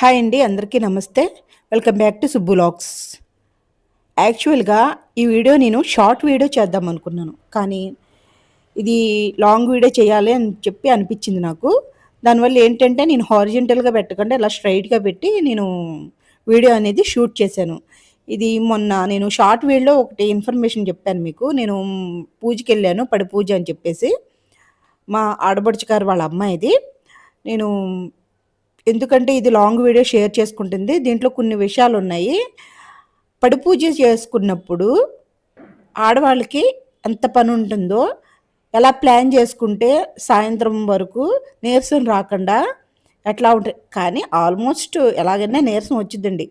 Hi అండి. అందరికీ నమస్తే. Welcome back to Subbu logs. యాక్చువల్‌గా ఈ వీడియో నేను షార్ట్ వీడియో చేద్దామనుకున్నాను. కానీ ఇది లాంగ్ వీడియో చేయాలి అని చెప్పి అనిపించింది నాకు. దానివల్ల ఏంటంటే నేను హారిజాంటల్‌గా పెట్టకుండా ఇలా స్ట్రెయిట్‌గా పెట్టి నేను వీడియో అనేది షూట్ చేశాను. ఇది మొన్న నేను షార్ట్ వీడియోలో ఒకటి ఇన్ఫర్మేషన్ చెప్పాను మీకు. నేను పూజకెళ్ళాను. పడి పూజ అని చెప్పేసి. మా ఆడపడుచు గారు వాళ్ళ అమ్మాయిది. నేను ఎందుకంటే ఇది లాంగ్ వీడియో షేర్ చేసుకుంటుంది. దీంట్లో కొన్ని విషయాలున్నాయి. పడి పూజ చేసుకున్నప్పుడు ఆడవాళ్ళకి ఎంత పనుంటుందో, ఎలా ప్లాన్ చేసుకుంటే సాయంత్రం వరకు నీరసం రాకుండా ఎట్లా ఉంటాయి. కానీ ఆల్మోస్ట్ ఎలాగైనా నీరసం వచ్చిద్దండి.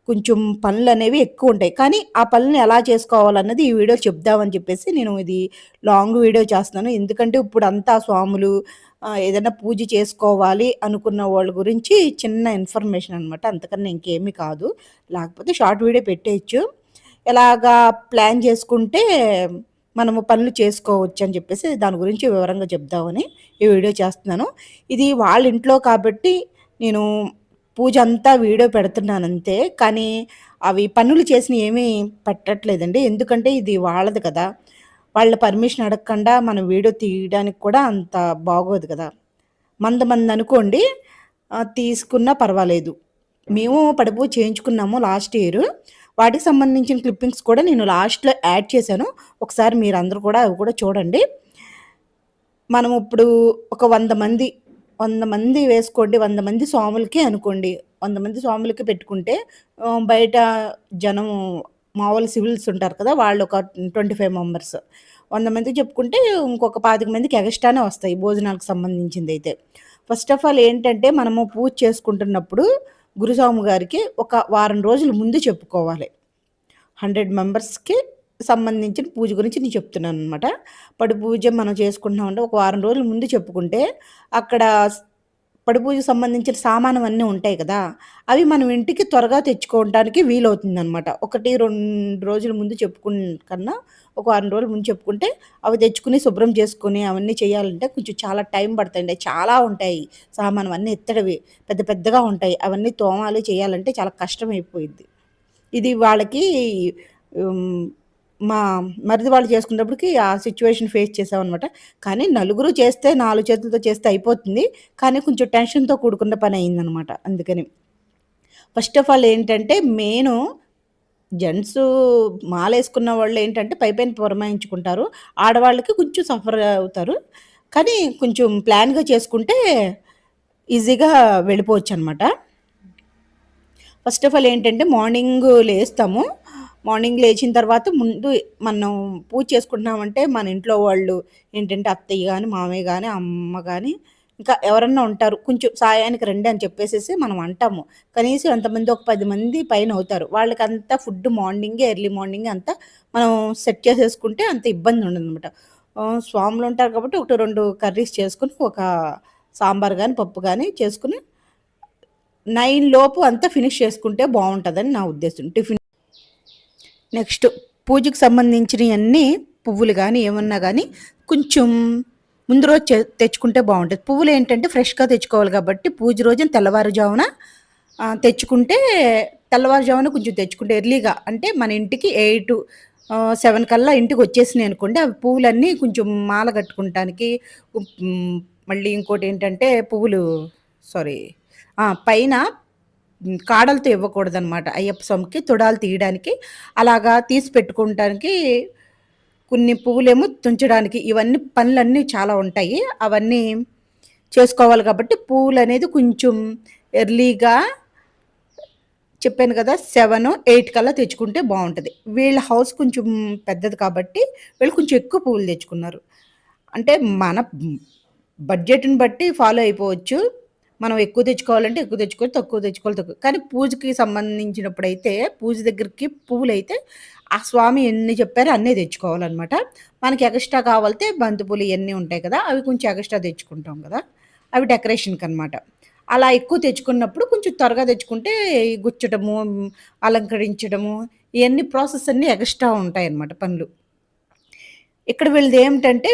కొంచెం పనులనేవి ఎక్కువుంటాయి. కానీ ఆ పనులను ఎలా చేసుకోవాలన్నది ఈ వీడియో చెప్దామని చెప్పేసి నేను ఇది లాంగ్ వీడియో చేస్తున్నాను. ఎందుకంటే ఇప్పుడంతా స్వాములు ఏదైనా పూజ చేసుకోవాలి అనుకున్న వాళ్ళ గురించి చిన్న ఇన్ఫర్మేషన్ అనమాట. అంతకన్నా ఇంకేమీ కాదు. లేకపోతే షార్ట్ వీడియో పెట్టేయచ్చు. ఎలాగా ప్లాన్ చేసుకుంటే మనము పనులు చేసుకోవచ్చని చెప్పేసి దాని గురించి వివరంగా చెప్దామని ఈ వీడియో చేస్తున్నాను. ఇది వాళ్ళ ఇంట్లో కాబట్టి నేను పూజ అంతా వీడియో పెడుతున్నానంతే. కానీ అవి పనులు చేసినయి ఏమీ పెట్టట్లేదండి. ఎందుకంటే ఇది వాళ్ళది కదా! వాళ్ళ పర్మిషన్ అడగకుండా మనం వీడియో తీయడానికి కూడా అంత బాగోదు కదా! మందనుకోండి తీసుకున్నా పర్వాలేదు. మేము పడిపూజ చేయించుకున్నాము లాస్ట్ ఇయరు. వాటికి సంబంధించిన క్లిప్పింగ్స్ కూడా నేను లాస్ట్‌లో యాడ్ చేశాను. ఒకసారి మీరందరూ కూడా అవి కూడా చూడండి. మనం ఇప్పుడు ఒక 100 మంది వేసుకోండి. 100 మంది స్వాములకి అనుకోండి. 100 మంది స్వాములకి పెట్టుకుంటే బయట జనం మామూలు సివిల్స్ ఉంటారు కదా! వాళ్ళొక 25 మెంబర్స్. 100 మందికి చెప్పుకుంటే ఇంకొక 25 మందికి ఎగస్ట్రానే వస్తాయి భోజనాలకు సంబంధించిందైతే. ఫస్ట్ ఆఫ్ ఆల్ ఏంటంటే మనము పూజ చేసుకుంటున్నప్పుడు గురుస్వామి గారికి ఒక వారం రోజుల ముందు చెప్పుకోవాలి. 100 మెంబర్స్‌కి సంబంధించిన పూజ గురించి నేను చెప్తున్నాననమాట. పడి పూజ మనం చేసుకుంటున్నామంటే ఒక వారం రోజుల ముందు చెప్పుకుంటే అక్కడ పడి పూజకు సంబంధించిన సామానవన్నీ ఉంటాయి కదా! అవి మనం ఇంటికి త్వరగా తెచ్చుకోవటానికి వీలవుతుందనమాట. 1, 2 రోజుల ముందు కన్నా ఒక వారం రోజుల ముందు చెప్పుకుంటే అవి తెచ్చుకొని శుభ్రం చేసుకొని అవన్నీ చేయాలంటే కొంచెం చాలా టైం పడతాయండి. చాలా ఉంటాయి సామానవన్నీ ఎత్తడివి. పెద్ద పెద్దగా ఉంటాయి. అవన్నీ తోమాలి చేయాలంటే చాలా కష్టమైపోయిద్ది. ఇది వాళ్ళకి హ్మ్. మా మరిది వాళ్ళు చేసుకునేటప్పటికి ఆ సిట్యుయేషన్ ఫేస్ చేసామనమాట. కానీ నలుగురు చేస్తే 4 చేతులతో చేస్తే అయిపోతుంది. కానీ కొంచెం టెన్షన్‌తో కూడుకున్న పనయిందనమాట అందుకని. ఫస్ట్ ఆఫ్ ఆల్ ఏంటంటే మెయిను జెంట్సు మాలేసుకున్న వాళ్ళేంటంటే పైపైన పురమాయించుకుంటారు. ఆడవాళ్ళకి కొంచెం సఫర్ అవుతారు. కానీ కొంచెం ప్లాన్‌గా చేసుకుంటే ఈజీగా వెళ్ళిపోవచ్చనమాట. ఫస్ట్ ఆఫ్ ఆల్ ఏంటంటే మార్నింగ్ లేస్తాము. మార్నింగ్ లేచిన తర్వాత ముందు మనం పూజ చేసుకుంటున్నామంటే మన ఇంట్లో వాళ్ళు ఏంటంటే అత్తయ్య గాని, మామయ్య గాని, అమ్మ గాని ఇంకా ఎవరన్నా ఉంటారు. కొంచెం సాయానికి రండి అని చెప్పేసేసి మనం అంటాము. కనీసం ఎంతమంది ఒక 10 మంది పైనవుతారు. వాళ్ళకంతా ఫుడ్ మార్నింగే ఎర్లీ మార్నింగే అంతా మనం సెట్ చేసేసుకుంటే అంత ఇబ్బంది ఉండదనమాట. స్వాములుంటారు కాబట్టి 1, 2 కర్రీస్ చేసుకొని ఒక సాంబార్ గాని, పప్పు గాని చేసుకొని 9 లోపు అంతా ఫినిష్ చేసుకుంటే బావుంటదని నా ఉద్దేశం. నెక్స్ట్ పూజకి సంబంధించినయన్నీ పువ్వులు గానీ, ఏమన్నా గానీ కొంచెం ముందు రోజు తెచ్చుకుంటే బావుంటది. పువ్వులేంటంటే ఫ్రెష్‌గా తెచ్చుకోవాలి కాబట్టి పూజ రోజున తెల్లవారుజామున తెచ్చుకుంటే తెల్లవారుజామున కొంచెం తెచ్చుకుంటే ఎర్లీగా అంటే మన ఇంటికి 7 కల్లా ఇంటికొచ్చేసినాయనుకోండి అవి పువ్వులన్నీ కొంచెం మాల కట్టుకుంటానికి మళ్ళీ ఇంకోటేంటంటే పువ్వులు సారీ పైన కాడలతో ఇవ్వకూడదనమాట. అయ్యప్ప స్వామికి తొడాలు తీయడానికి, అలాగా తీసి పెట్టుకుంటానికి కొన్ని పువ్వులేమో తుంచడానికి ఇవన్నీ పనులన్నీ చాలా ఉంటాయి. అవన్నీ చేసుకోవాలి కాబట్టి పువ్వులనేది కొంచెం ఎర్లీగా చెప్పాను కదా! 7, 8 కల్లా తెచ్చుకుంటే బావుంటది. వీళ్ళ హౌస్ కొంచెం పెద్దది కాబట్టి వీళ్ళు కొంచెం ఎక్కువ పువ్వులు తెచ్చుకున్నారు. అంటే మన బడ్జెట్‌ని బట్టి ఫాలో అయిపోవచ్చు. మనం ఎక్కువ తెచ్చుకోవాలంటే ఎక్కువ తెచ్చుకోవాలి, తక్కువ తెచ్చుకోవాలి తక్కువ. కానీ పూజకి సంబంధించినప్పుడైతే పూజ దగ్గరికి పువ్వులైతే ఆ స్వామి ఎన్ని చెప్పారో అన్నే తెచ్చుకోవాలనమాట. మనకి ఎగస్ట్రా కావాలితే బంతిపూలు ఇయన్నీ ఉంటాయి కదా! అవి కొంచెం ఎగస్ట్రా తెచ్చుకుంటాం కదా! అవి డెకరేషన్‌కనమాట. అలా ఎక్కువ తెచ్చుకున్నప్పుడు కొంచెం త్వరగా తెచ్చుకుంటే ఈ గుచ్చటము, అలంకరించడము ఇయన్నీ ప్రాసెస్ అన్నీ ఎగస్ట్రా ఉంటాయన్నమాట పనులు. ఇక్కడ వీళ్ళదేమిటంటే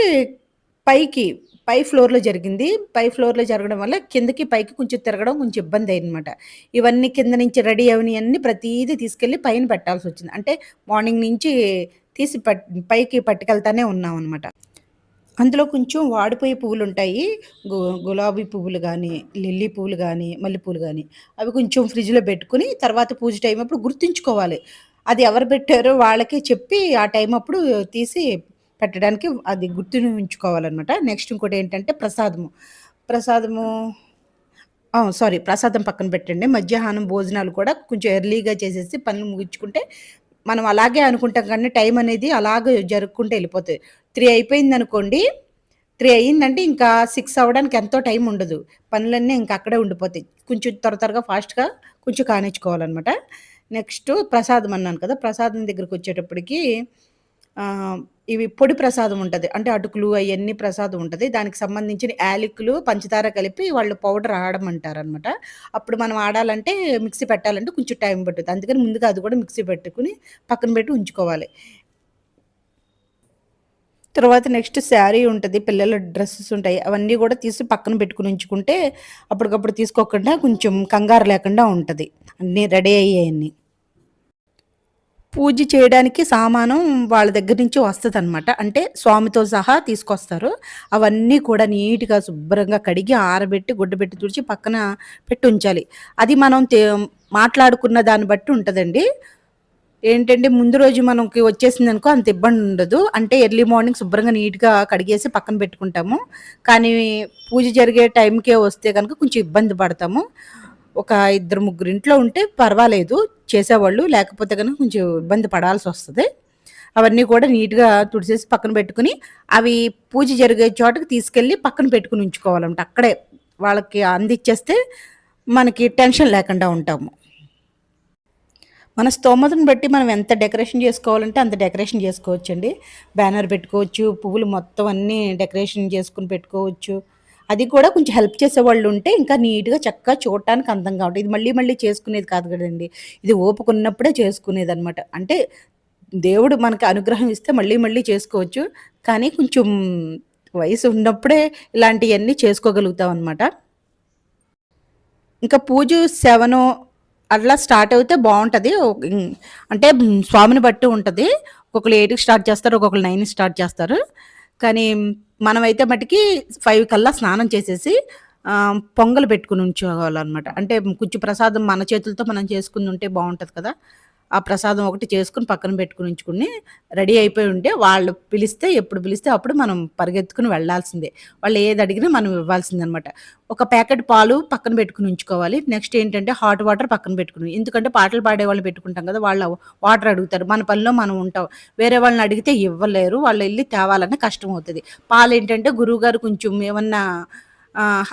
పైకి పై ఫ్లోర్‌లో జరిగింది. పై ఫ్లోర్‌లో జరగడం వల్ల కిందకి, పైకి కొంచెం తిరగడం కొంచెం ఇబ్బందయిందనమాట. ఇవన్నీ కింద నుంచి రెడీ అవ్వనియన్నీ ప్రతీదీ తీసుకెళ్ళి పైన పెట్టాల్సొచ్చింది. అంటే మార్నింగ్ నుంచి తీసి పైకి పట్టుకెళ్తానే ఉన్నామనమాట. అందులో కొంచెం వాడిపోయే పువ్వులుంటాయి. గు గులాబీ పువ్వులు గానీ, లిల్లీ పువ్వులు గానీ, మల్లెపూలు గానీ, అవి కొంచెం ఫ్రిడ్జ్‌లో బెట్టుకొని తర్వాత పూజ టైమప్పుడు గుర్తుంచుకోవాలి. అది ఎవరు పెట్టారో వాళ్ళకే చెప్పి ఆ టైమప్పుడు తీసి పెట్టడానికి అది గుర్తుంచుకోవాలనమాట. నెక్స్ట్ ఇంకోటేంటంటే ప్రసాదము. ప్రసాదము సారీ, ప్రసాదం పక్కన పెట్టండి. మధ్యాహ్నం భోజనాలు కూడా కొంచెం ఎర్లీగా చేసేసి పనులు ముగించుకుంటే, మనం అలాగే అనుకుంటాం కానీ టైం అనేది అలాగే జరుపుకుంటూ ఎళ్ళిపోతది. 3 అయిపోయిందనుకోండి, 3 అయిందంటే ఇంకా 6 అవ్వడానికి ఎంతో టైం ఉండదు. పనులన్నీ ఇంక అక్కడే ఉండిపోతాయి. కొంచెం త్వరగా ఫాస్ట్‌గా కొంచెం కానిచ్చుకోవాలనమాట. నెక్స్ట్ ప్రసాదం అన్నాను కదా! ప్రసాదం దగ్గరికొచ్చేటప్పటికి ఇవి పొడి ప్రసాదం ఉంటది. అంటే అటుకులు అయన్నీ ప్రసాదం ఉంటది. దానికి సంబంధించిన యాలకులు, పంచదార కలిపి వాళ్ళు పౌడర్ ఆడమంటారనమాట. అప్పుడు మనం ఆడాలంటే మిక్సీ పెట్టాలంటే కొంచెం టైం పట్టుద్ది. అందుకని ముందుగా అది కూడా మిక్సీ పెట్టుకొని పక్కన పెట్టి ఉంచుకోవాలి. తర్వాత నెక్స్ట్ శారీ ఉంటది. పిల్లల డ్రెసెస్ ఉంటాయి. అవన్నీ గూడా తీసి పక్కన పెట్టుకొని ఉంచుకుంటే అప్పటికప్పుడు తీసుకోకుండా కొంచెం కంగారు లేకుండా ఉంటది. అన్నీ రెడీ అయ్యాయన్ని. పూజ చేయడానికి సామానం వాళ్ళ దగ్గర నుంచి వస్తదనమాట. అంటే స్వామితో సహా తీసుకొస్తారు. అవన్నీ కూడా నీట్‌గా శుభ్రంగా కడిగి, ఆరబెట్టి, గుడ్డబెట్టి తుడిచి పక్కన పెట్టుంచాలి. అది మనం మాట్లాడుకున్న దాన్ని బట్టి ఉంటదండి. ఏంటంటే ముందు రోజు మనకి వచ్చేసిందనుకో అంత ఇబ్బందుండదు. అంటే ఎర్లీ మార్నింగ్ శుభ్రంగా నీట్‌గా కడిగేసి పక్కన పెట్టుకుంటాము. కానీ పూజ జరిగే టైంకే వస్తే గనుక కొంచెం ఇబ్బంది పడతాము. ఒక ఇద్దరు, ముగ్గురు ఇంట్లో ఉంటే పర్వాలేదు చేసేవాళ్ళు. లేకపోతే గనుక కొంచెం ఇబ్బంది పడాల్సొస్తది. అవన్నీ కూడా నీట్‌గా తుడిచేసి పక్కన పెట్టుకొని, అవి పూజ జరిగే చోటకి తీసుకెళ్ళి పక్కన పెట్టుకొని ఉంచుకోవాలన్నమాట. అక్కడే వాళ్ళకి అందిచ్చేస్తే మనకి టెన్షన్ లేకుండా ఉంటాము. మన స్తోమతను బట్టి మనం ఎంత డెకరేషన్ చేసుకోవాలంటే అంత డెకరేషన్ చేసుకోవచ్చండి. బ్యానర్ పెట్టుకోవచ్చు, పువ్వులు మొత్తం అన్నీ డెకరేషన్ చేసుకొని పెట్టుకోవచ్చు. అది కూడా కొంచెం హెల్ప్ చేసేవాళ్ళు ఉంటే ఇంకా నీట్‌గా చక్కగా చూడటానికి అందంగా ఉంటది. ఇది మళ్ళీ మళ్ళీ చేసుకునేది కాదు కదండీ! ఇది ఓపిక ఉన్నప్పుడే చేసుకునేదనమాట. అంటే దేవుడు మనకి అనుగ్రహం ఇస్తే మళ్ళీ మళ్ళీ చేసుకోవచ్చు. కానీ కొంచెం వయసు ఉన్నప్పుడే ఇలాంటియన్నీ చేసుకోగలుగుతామనమాట. ఇంకా పూజ 7 అట్లా స్టార్ట్ అవుతే బావుంటది. అంటే స్వామిని బట్టి ఉంటది. ఒక్కొక్కళ్ళు 8కి స్టార్ట్ చేస్తారు. ఒక్కొక్కళ్ళు 9కి స్టార్ట్ చేస్తారు. కానీ మనమైతే మటికి 5 కల్లా స్నానం చేసేసి పొంగల్ పెట్టుకొని ఉంచుకోవాలనమాట. అంటే కొంచెం ప్రసాదం మన చేతులతో మనం చేసుకుందుంటే బావుంటది కదా! ఆ ప్రసాదం ఒకటి చేసుకొని పక్కన పెట్టుకొని ఉంచుకొని రెడీ అయిపోయి ఉంటే వాళ్ళు పిలిస్తే ఎప్పుడు పిలిస్తే అప్పుడు మనం పరిగెత్తుకొని వెళ్ళాల్సిందే. వాళ్ళు ఏది అడిగినా మనం ఇవ్వాల్సిందనమాట. ఒక ప్యాకెట్ పాలు పక్కన పెట్టుకొని ఉంచుకోవాలి. నెక్స్ట్ ఏంటంటే హాట్ వాటర్ పక్కన పెట్టుకుని, ఎందుకంటే పాటలు పాడేవాళ్ళని పెట్టుకుంటాం కదా! వాళ్ళు వాటర్ అడుగుతారు. మన పనిలో మనం ఉంటాం. వేరే వాళ్ళని అడిగితే ఇవ్వలేరు. వాళ్ళు ఎళ్లి తేవాలన్నా కష్టమవుతది. పాలేంటంటే గురువుగారు కొంచెం ఏమన్నా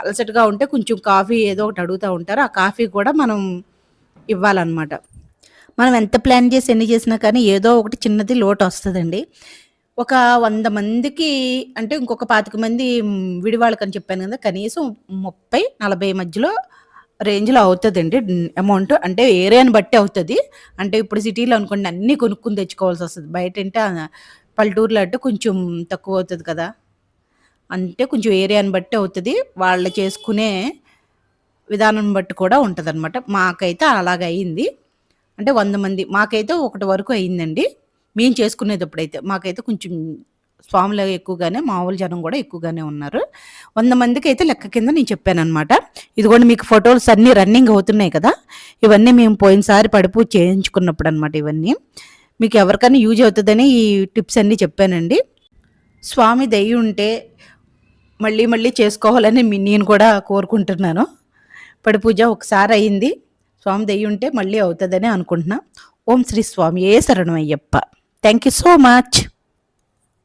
అలసటగా ఉంటే కొంచెం కాఫీ ఏదో ఒకటి అడుగుతా ఉంటారు. ఆ కాఫీ కూడా మనం ఇవ్వాలనమాట. మనం ఎంత ప్లాన్ చేసి ఎన్ని చేసినా కానీ ఏదో ఒకటి చిన్నది లోటొస్తదండి. ఒక 100 మందికి అంటే ఇంకొక 25 మంది విడివాళ్ళకని చెప్పాను కదా! కనీసం 30, 40 మధ్యలో రేంజ్‌లో అవుతదండి అమౌంట్. అంటే ఏరియాని బట్టి అవుతది. అంటే ఇప్పుడు సిటీలో అనుకోండి అన్నీ కొనుక్కొని తెచ్చుకోవాల్సొస్తది. బయటంటే పల్లెటూరులో అంటే కొంచెం తక్కువవుతది కదా! అంటే కొంచెం ఏరియాని బట్టి అవుతది. వాళ్ళు చేసుకునే విధానం బట్టి కూడా ఉంటదనమాట. మాకైతే అలాగయింది. అంటే 100 మంది. మాకైతే ఒకటి వరకు అయిందండి. మేము చేసుకునేటప్పుడైతే. మాకైతే కొంచెం స్వాములు ఎక్కువగానే, మామూలు జనం గూడా ఎక్కువగానే ఉన్నారు. 100 మందికైతే లెక్క కింద నేను చెప్పాననమాట. ఇదిగోండి మీకు ఫోటోస్ అన్నీ రన్నింగ్ అవుతున్నాయి కదా! ఇవన్నీ మేము పోయినసారి పడిపూజ చేయించుకున్నప్పుడనమాట ఇవన్నీ. మీకు ఎవరికైనా యూజ్ అవుతదని ఈ టిప్స్ అన్నీ చెప్పానండి. స్వామి దయ ఉంటే మళ్ళీ మళ్ళీ చేసుకోవాలని నేను కూడా కోరుకుంటున్నాను. పడిపూజ ఒకసారి అయింది. స్వామి దయ్యుంటే మళ్ళీ అవుతదనే అనుకుంటున్నా. ఓం శ్రీ స్వామియే శరణమయ్యప్ప. Thank you so much.